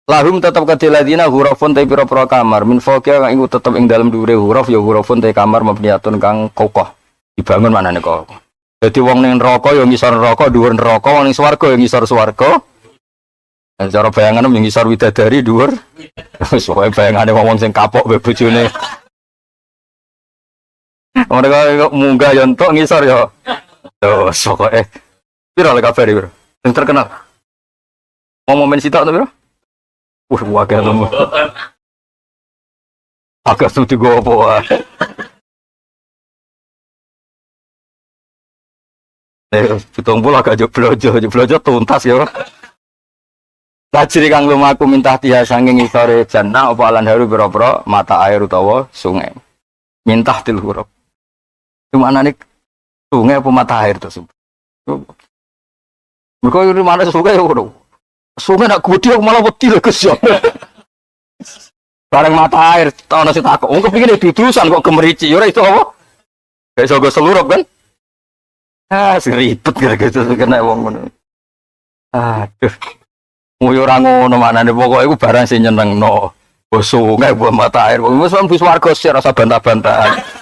Lahum tetep kadhe ladina hurufun te pira-pira kamar min fawqa kang iku tetep ing dalem dhuwure huruf ya hurufun te kamar mabniyatun kang kokoh. Dibangun manane kok. Dadi wong ning neraka ya ngisor neraka, dhuwur neraka, wong ning swarga ya ngisor swarga. Cara bayangan yang ngisor widadari dhuwur. Soale bayangane wong sing kapok mbek bojone. Mereka munggah yo entuk ngisor yo. Terus pokoke piro le kabar iki, bro? Sing terkenal. Mau momen sitok to piro? Wae lho. Agak sudah gopo wae. Pitung puluh agak jeblojo tuntas ya. Lajri kang lumaku minta tiha sanging isore jannah apa alan haru pira-pira mata air utawa sungai. Minta til huruf. Cuma nih sungai apa mata air to. Mergo iri mana sungai ya ngono. Sungai nak gede malah wedi lho Gus ya. Bareng mata air ana sing takok. Wong kepingin dudusan kok gemerici ya ora iso apa? Gak iso go selurup kan? Ribet gitu kena wong ngono. Aduh. Ngoyo ora ngono maknane pokoke iku barang sing nyenengno. Sungai buah mata air. Wis wis warga sih rasa bantah-bantahan.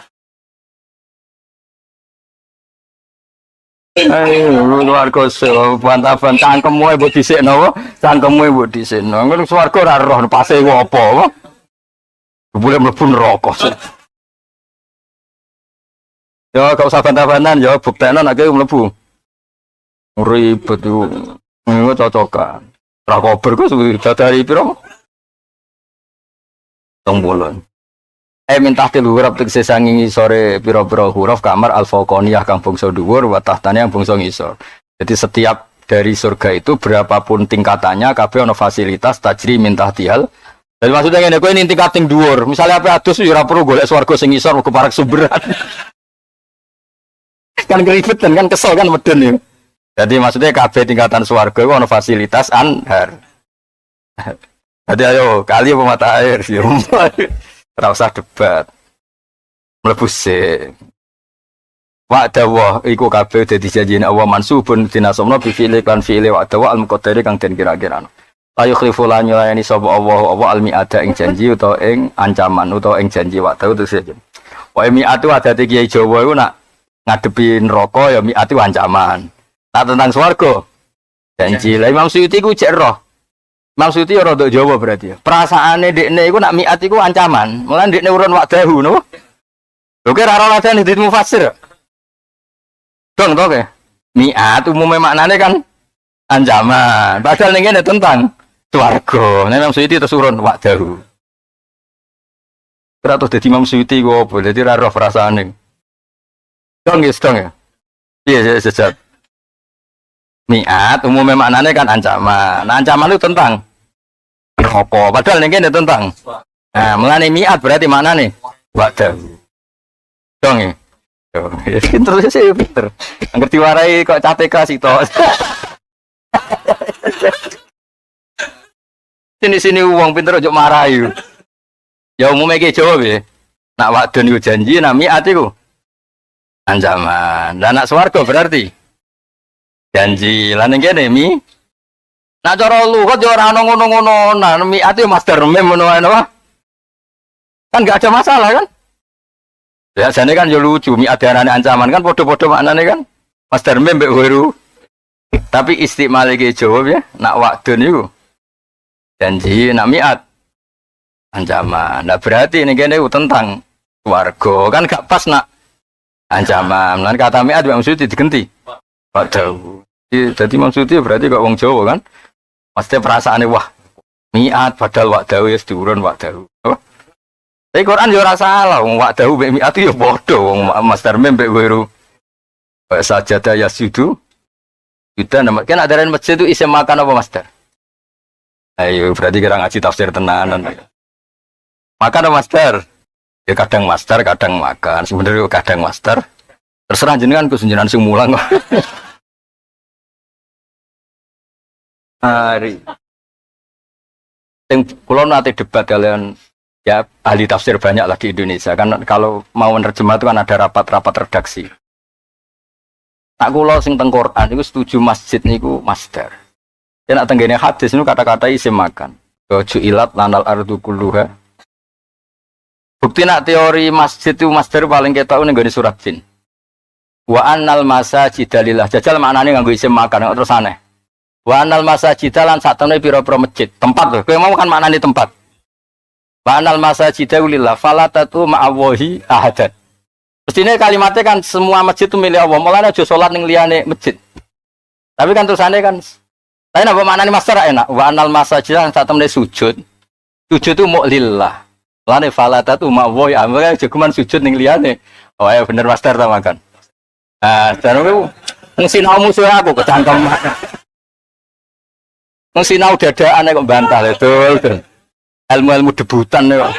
Warga sih bantah-bantahan cangkemmu mbok dhisikno apa? Cangkemmu mbok dhisikno. Ngono swarga ora roh pase iku apa apa. Boleh mlebu neraka. Ya gak usah bantah-bantahan ya buktekno nek mlebu. Ribet iku. Ngono cocokan. Ra kober kok dari piro? Tong bolon. Minta til huruf tegese sanging sore pira-pira huruf kamar al-fauqaniyah kang bangsa dhuwur wa tahtane yang bangsa ngisor. Jadi setiap dari surga itu berapapun tingkatannya kabeh ana fasilitas tajri min tahtihal. Jadi maksudnya ngene kowe ini tingkat ning dhuwur. Misale ape adus ya ora perlu golek swarga sing ngisor mergo parek sumberan. Kan keribetan kan kesel kan meden ya. Jadi maksudnya kabeh tingkatan swarga iku ana fasilitas anhar. Jadi ayo kali apa mata air ya. Ora usah debat. Mlebu sik. Wa'dawa iku kabeh dadi janjine Allah mansubun dinasomno bi fi'li kan fi'li wa'dawa al-muqaddari kang den kira-kirano. La yukhlifu lan nyulayani sapa Allah apa al-mi'ada ing janji utawa ing ancaman utawa ing janji wa'dawa terus saja. Wa mi'atu adate kiai Jawa iku nak ngadepi neraka ya mi'atu ancaman. Tak tentang swarga janji. Lah Imam Suyuti ku cek roh. Imam Suyuti ora ndok Jawa berarti ya. Perasaane dekne iku nak mi'at iku ancaman. Mulane dekne urun wa'dahu no. Lho kira ora ada ning mufassir. Dong to ke? Mi'at umume maknane kan ancaman. Padahal ning kene tentang swarga. Nek Imam Suyuti terus urun wa'dahu. Kira terus dadi Imam Suyuti ku opo? Dadi ora roh perasaane. Dong ya. Iya sejat. Mi'at umumnya maknanya kan ancaman. Nah, ancaman itu tentang apa? Padahal ini kene tentang. Nah, mengenai mi'at berarti maknanya wadah. Dong ya. Pinter sih pinter. Ngerti warai kok CTK sih toh. Sini uang pinter ojo marahi. Ya umumnya kayak jawab ya. Nak wadon yo janji, nak mi'at itu ancaman. Dan nak swarga berarti janji. Lan ngene mi. Nak cara lugat yo ora ono ngono-ngono. Nah, mi'at yo master mem ngono ae apa? Kan enggak ada masalah kan? Biasanya kan yo lucu, mi'at diarani ancaman kan padha-padha maknane kan. Master mem mbek weru. Tapi istimale iki jawab ya, nak wadon iku janji, nak mi'at ancaman. Nah berarti ini kene tentang warga kan gak pas nak ancaman. Lan kata mi'at maksudnya digenti. Waduh. Jadi maksudnya berarti kok wong Jawa kan. Mesti perasaane wah mi'at padahal wa'dahu ya diurun wa'dahu. Tapi Quran yo ora salah wong wa'dahu mek mi'at yo padha wong master mem mek weru. Sajada yasudu. Kita nama kan ada masjid itu isi makan apa master? Ayo berarti kira ngaji tafsir tenanan. Makan apa master? Ya kadang master, kadang makan. Sebenarnya kadang master. Terserah jenengan kusenjenan sing mulang kok. Hari. Yang kula nate debat kalian ya ahli tafsir banyak lah di Indonesia kan kalau mau menerjemah itu kan ada rapat-rapat redaksi. Nak kula sing teng Quran iku setuju masjid niku master. Ya nak tenggene hadis niku kata-kata isim makan. Ju'ilat lanal ardu kulluha. Bukti nak teori masjid itu master paling ketok ning gone surat Jin. Wa annal masajida lillah. Jajal maknane nganggo isim makan terus aneh. Wa annal masajida lan saktemene pira-pira masjid, tempat lho. Kowe mau kan maknane tempat. Wa annal masajida lillah fala tatu ma'awahi ahadan. Mestinya kalimatnya kan semua masjid itu milik Allah. Mulane aja salat ning liyane masjid. Tapi kan tulisannya kan Tapi apa maknanya master enak? Wa anal masajid saat temen sujud. Sujud itu mau lillah. Lane falata tuh mau boy, ambil cuman sujud ning liyane. Oh ya bener master ta makan. Ah, terus sinau musuh aku kecangkem. Sinau dadaan kok bantah betul. Ilmu-ilmu debutan kok.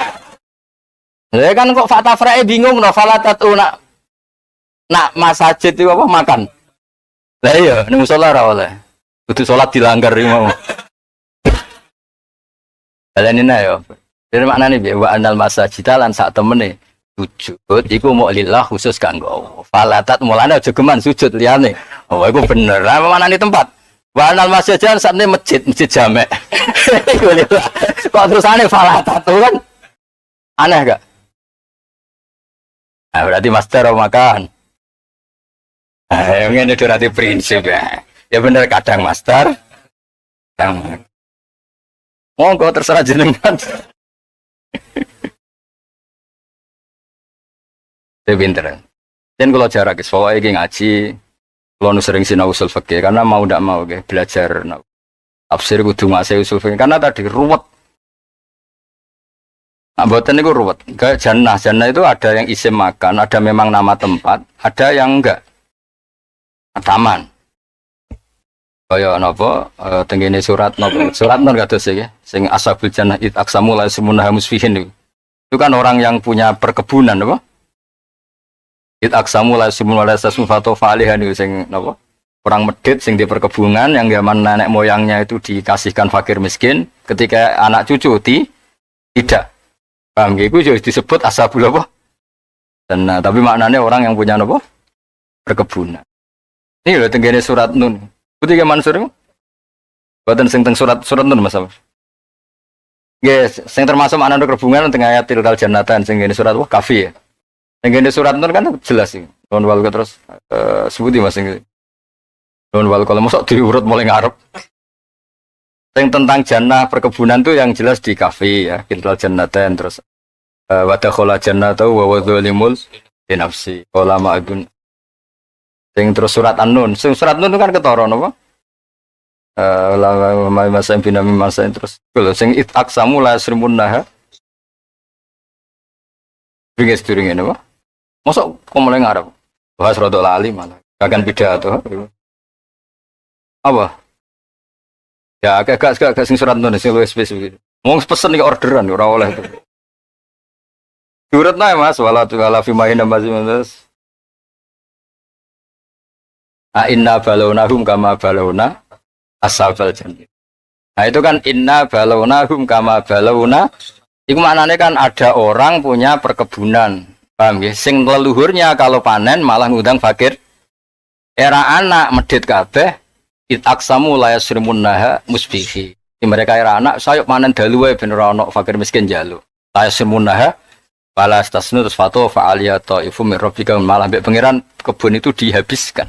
Lah kan kok fakta frae bingung no falata tuh nak masajid itu apa makan. Lah iya ning musala ora oleh. Kudu salat dilanggar iki mau. Balanina yo. Dari maknane piye wa anal masajid lan sak temene sujud iku mau lillah khusus kanggo. Falatat mulane aja geman sujud liyane. Oh iku bener. Lah manane tempat. Wa anal masajid sak temene masjid jamek. Iku lillah. Kok terusane falatat kan? Aneh gak? Nah, berarti master makan. Yang ini berarti prinsip ya. Ya bener kadang master. Kadang monggo terserah jenengan. Saya pinter. Dan kalau jarak guys, pokoknya ini ngaji. Kalau sering sinau usul fikih, karena mau tidak mau belajar tafsir kudu ngasih usul fikih. Karena tadi ruwet. Nah, buatan itu ruwet. Kayak jannah itu ada yang isim makan, ada memang nama tempat, ada yang enggak. Taman. Kaya napa tengene surat napa surat non kados iki sing ashabul jannah it aqsamu la sumunha musfihin itu kan orang yang punya perkebunan apa it aqsamu la sumunha la sasfatu falihan itu sing napa orang medit sing di perkebunan yang zaman nenek moyangnya itu dikasihkan fakir miskin ketika anak cucu tidak paham gitu disebut ashabul apa dan tapi maknanya orang yang punya napa perkebunan ini lho tengene surat nun Putih Mansur itu? Buatan sing teng surat nun Mas. Yes, sing termasuk makna hubungan tengah ayat tilkal jannatan sing ngene surat kafi ya. Sing ngene surat nun kan jelas sih. Don wal terus sebuti Mas sing. Don wal kalau mosok diurut mulai ngarep. Sing tentang jannah perkebunan tuh yang jelas di kafi ya, tilkal jannatan terus wa dakhala jannata wa wadzalimul nafsi. Qala ma'adun sing terus surat An-Nun, sing surat Nun kan ketara napa? La masa binami masa terus. Lho sing it aksamu la srimunnaha. Binges turinge napa? Mosok kok mulai ngarep. Bahas rodok lali malah. Kagan pidato. Apa? Ya agak sing surat Nun sing luwih spesifik. Mau pesen iki orderan ora oleh. Diurutna Mas wala fi mahin mas. Inna balawnahum kama balawna ashabal jannah. Nah itu kan inna balawnahum kama balawna. Itu maknanya kan ada orang punya perkebunan, paham ya? Sing leluhurnya kalau panen malah ngundang fakir. Era anak medit kabeh it aksamu la yasrimunnaha musbihi. Mereka era anak sayuk panen dalu wae ben ora ono fakir miskin jalu. La yasrimunnaha fala stasnu terus fatu fa'aliyata ifu mir rabbika malah mbek pangeran kebun itu dihabiskan.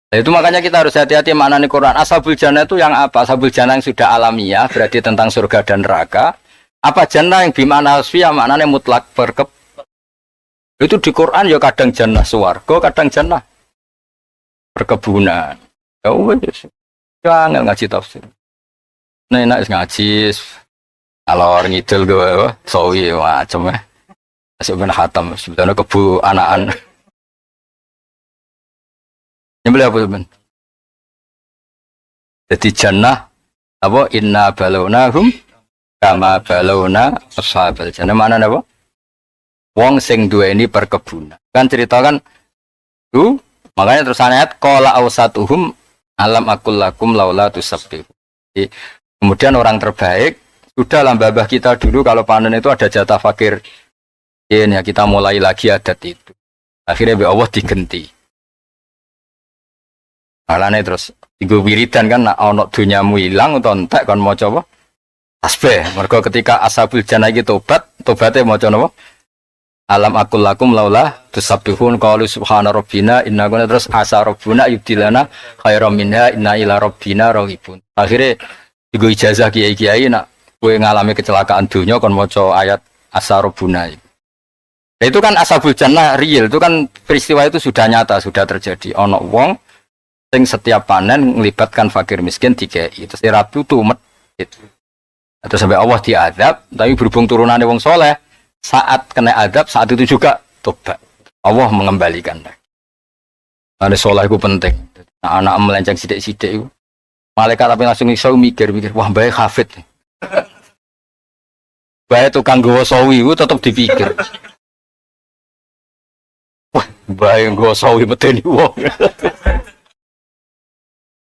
Nah, itu makanya kita harus hati-hati maknanya Quran. Ashabul jannah itu yang apa? Ashabul jannah yang sudah alamiah, berarti tentang surga dan neraka. Apa jannah yang bimana asfiyah maknanya mutlak perkep. Itu di Quran ya kadang jannah swarga, kadang jannah perkebunan. Ya wes. Jangan ngaji tafsir. Nah, enak ngaji alor ngidul gue, sawi macam Masih ben khatam sebetulnya kebu anaan. Nyembelih apa sebenarnya? Jadi jannah apa inna balawnahum kama balawna ashabal jannah mana apa? Wong sing duweni perkebunan. Kan ceritakan tuh makanya terus ayat qala awsatuhum alam akul lakum laula tusabbihu. Kemudian orang terbaik sudah lambah kita dulu kalau panen itu ada jatah fakir. Ya kita mulai lagi adat itu. Akhirnya Allah digenti. Alane terus tiga wiridan kan nak ono dunyamu hilang atau entek kan mau coba tasbih. Mergo ketika ashabul jannah iki tobatnya mau coba alam akul lakum laula tusabbihun qalu subhana rabbina inna kunna terus asa rabbuna yubdilana khairam minha inna ila rabbina raghibun. Akhirnya tiga ijazah kiai-kiai nak kowe ngalami kecelakaan dunia kon maca ayat asa rabbuna. Nah, itu kan ashabul jannah real, itu kan peristiwa itu sudah nyata, sudah terjadi. Ono wong sing setiap panen melibatkan fakir miskin dikei. Terus Rabi tumet. Terus sampai Allah diadab, tapi berhubung turunannya wong soleh, saat kena adab saat itu juga tobat. Allah mengembalikan. Ada soleh itu penting. Nah, anak melenceng sidik-sidik itu. Malaikat tapi langsung iso mikir, wah baik hafid. Baik tukang gawa sawi itu tetap dipikir. Wah, baik gawa sawi medeni wong.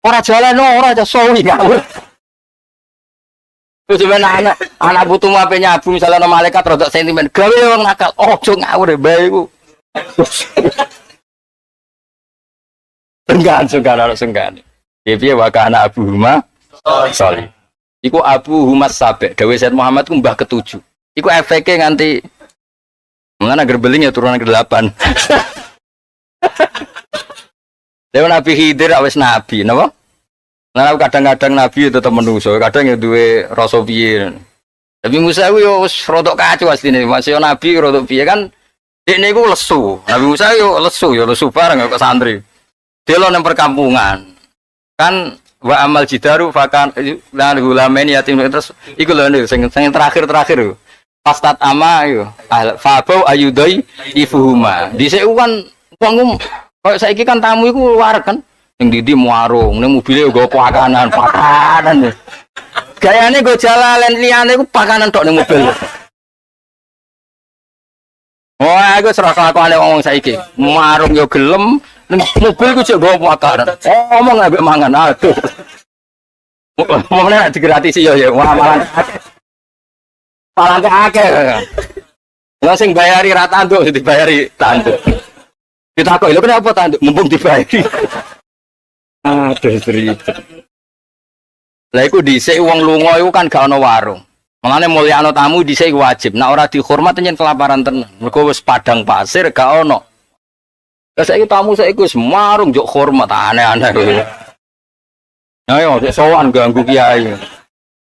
Ora jalan ora aja sawi ngawur. Terus sebenarnya anak butuh mape nyabu misalnya ada malaikat rodok sentimen. Gawe wong nakal, ojo ngawur bae iku. Senggan. Piye wa kana Abu Huma Sholih. Iku Abu Humas Sabek, Dawe Said Muhammad ku mbah ketujuh. Iku efeknya nganti mengana gerbeling ya turunan ke-8. Dewa Nabi Khidir awis nabi, napa? Nah kadang-kadang nabi tetep menungso, kadang ya duwe rasa piye. Tapi Musa ku yo wis rodok kacau asline, masih nabi rodok piye kan dekne iku lesu. Nabi Musa yo lesu bareng kok santri. Delo nang perkampungan. Kan wa amal jidaru fakan lan gulamen yatim terus iku lho sing terakhir pastat ama yo fabau ayudai ifuhuma dhisik kan wong koyo saiki kan tamu iku luar kan ning ndi muarung ning mobile nggo pakanan gayane nggo jalalan liyane iku pakanan tok ning mobil. Wah aku serak-serakane wong saiki muarung yo gelem ning mobil ku cek nggo pakanan ngomong ambek mangan aduh. Mau nek digratisi ya wah malah akeh. Lah sing bayari ra tanduk dibayari tanduk. Ditakok lho kenapa tanduk mumpung dibayari. Aduh ribet. Lah iku dhisik wong lunga iku kan gak ana warung. Mangane mulyakno tamu dhisik wajib. Nek ora dihormat yen kelaparan tenan. Mergo wis padang pasir gak ana. Lah saiki tamu saiki wis marung njuk hormat aneh-aneh. Ayo, sowan ganggu kiai.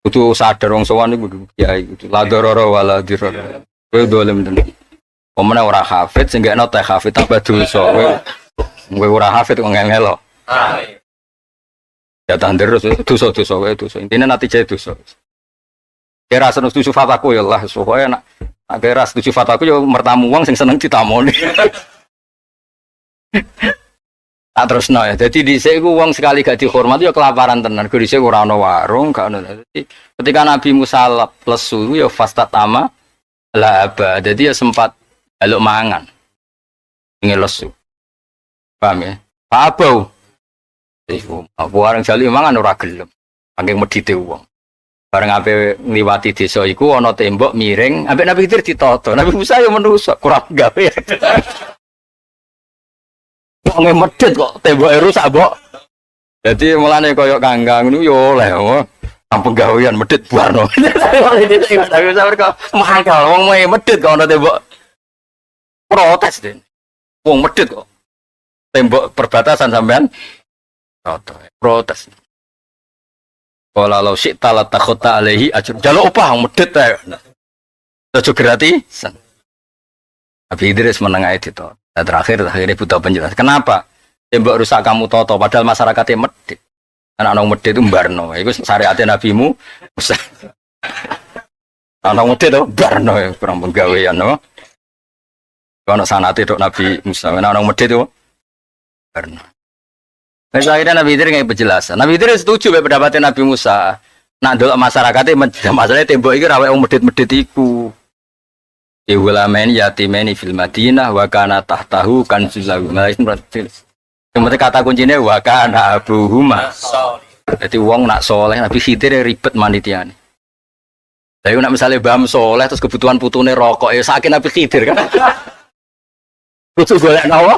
Kudu sadar wong sowan iku kiai, kudu la darara wala dirara. Kowe dolem tenan. Omene ora hafid sing gekno teh hafid tambah dosa. Kowe ora hafid kok ngel-ngelo. Ya tandir dosa-dosa kowe dosa. Intine natijah dosa. Kira seneng setuju fataku ya Allah, supaya nak kira setuju fataku ya mertamu wong sing seneng ditamoni. Tak terus ya. Jadi dhisik iku wong sekali gak dihormati ya kelaparan tenan. Ku dhisik ora ana warung, gak ana. Jadi ketika Nabi Musa lesu ya fastatama la aba. Jadi ya sempat haluk mangan. Ingin lesu. Paham ya? Pabau. Iku warung jali mangan ora gelem. Saking medite wong. Bareng ape ngliwati desa iku ana tembok miring, ambek Nabi Khidir ditoto. Nabi Musa ya menungso kurang gawe. Wong medhit kok temboke rusak, Mbok. Dadi mulane koyo kangkang niku yo oleh tampung gawean medhit buarno. Tapi sampe kok mangkal wong medhit kok ana tembok. Protes den. Wong medhit kok. Tembok perbatasan sampean protes. Kala law syi'ta la takhota alaihi ajr. Jaluk upah medhit ta. Ojo gratisan. Tapi Idris menengahi itu. Dan akhirnya butuh penjelasan. Kenapa tembok rusak kamu toto? Padahal masyarakatnya medit. Anak-anak medit itu mbarno. Itu syariatnya nabimu. Anak medit itu mbarno. Kurang penggawean. Kalau sanate dok Nabi Musa. Anak-anak medit itu mbarno. Nah, akhirnya Nabi Idris nggak penjelasan. Nabi Idris setuju dengan pendapatnya Nabi Musa. Nak dulu masyarakatnya masalahnya tembok itu rawa yang medit-medit itu. Iwulamen yatimeni fil Madinah wa kana tahtahu kanzul. Nah itu berarti kata kuncinya wa kana abuhuma. Jadi wong nak soleh Nabi Khidir ribet manitiane. Tapi nak misalnya bam soleh terus kebutuhan putune rokok ya sakit Nabi Khidir kan. Kudu golek nawa?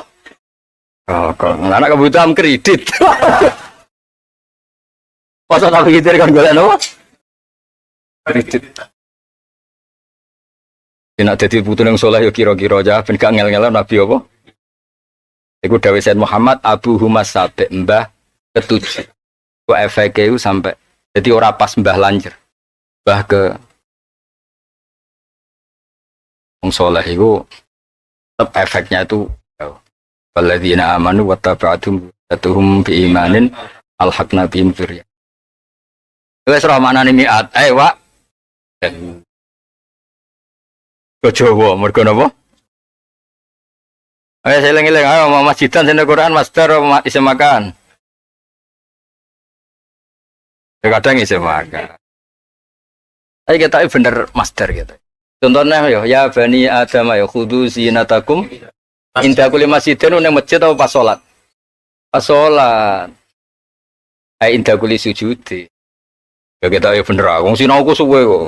Rokok. Anak kebutuhan kredit. Masa Nabi Khidir kan golek nawa? Kredit. Nek dadi putune yang saleh ya kira-kira aja ben gak ngel-ngel Nabi apa? Iku dawuh Said Muhammad Abu Humas Sabek mbah ketujuh. Ku efeke iku sampai jadi ora pas mbah lanjer. Mbah ke wong saleh iku tetep efeknya itu walladzina amanu wa tabi'atum Tuhum bi imanin alhaqna bihim dzurriyyah. Wes ora maknane mi'at. Wak. Jawa mergo napa? Ayo seling-eling ayo mau masjidan sing Quran master iso makan. Kadang iso makan. Ayo kita bener master gitu. Contohnya ya bani Adam ya khudu zinatakum inda kulli masjidin nang masjid atau pas salat. Pas salat. Inda kulli sujudi. Ya kita bener wong sinauku suwe kok.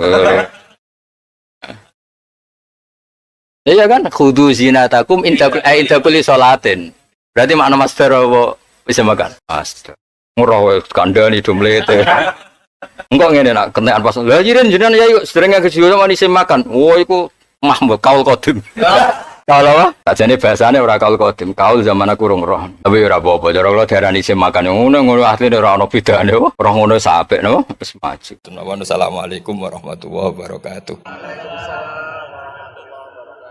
Iya kan, khudu zinatakum inda kulli sholatin. Berarti makna master apa bisa makan? Master. Murah kandhani domlete. Engko ngene nak kentekan pas. Lah jiren jenengan ya yuk sering kejual manis makan. Oh iku mahmud kaul qadim. Kaul apa? Sajane bahasane ora kaul qadim. Kaul zaman aku urung roh. Tapi ora apa-apa. Cara kula diarani isim makan ngono asline ora ono bedane. Ora ngono sapek napa? Wis maju. Assalamualaikum warahmatullahi wabarakatuh.